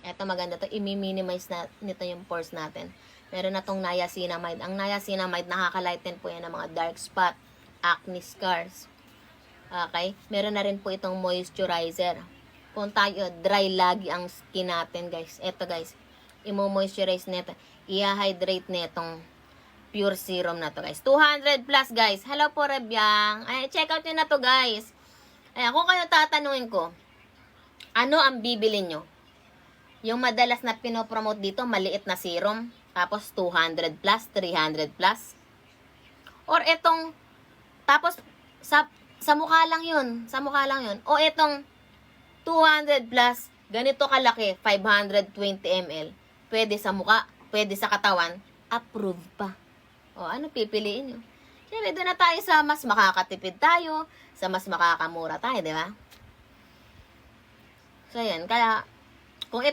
Eto maganda to, i-minimize na nito yung pores natin. Meron na tong niacinamide. Ang niacinamide, nakaka-lighten po yan ng mga dark spot, acne scars. Okay? Meron na rin po itong moisturizer. Kung tayo, dry lagi ang skin natin, guys. Eto, guys. I-moisturize nito. I-hydrate netong pure serum na to, guys. 200 plus, guys. Hello po, Rebyang. Ay, check out nyo na to, guys. Ayan, kung kayo tatanungin ko, ano ang bibili nyo? Yung madalas na pinopromote dito, maliit na serum, tapos 200 plus, 300 plus. Or itong, tapos, sa mukha lang yun. Sa mukha lang yun. O itong 200 plus, ganito kalaki, 520 ml. Pwede sa mukha, pwede sa katawan, approved pa. O, ano pipiliin nyo? Siyempre, doon na tayo sa mas makakatipid tayo, sa mas makakamura tayo, di ba? So, yan. Kaya,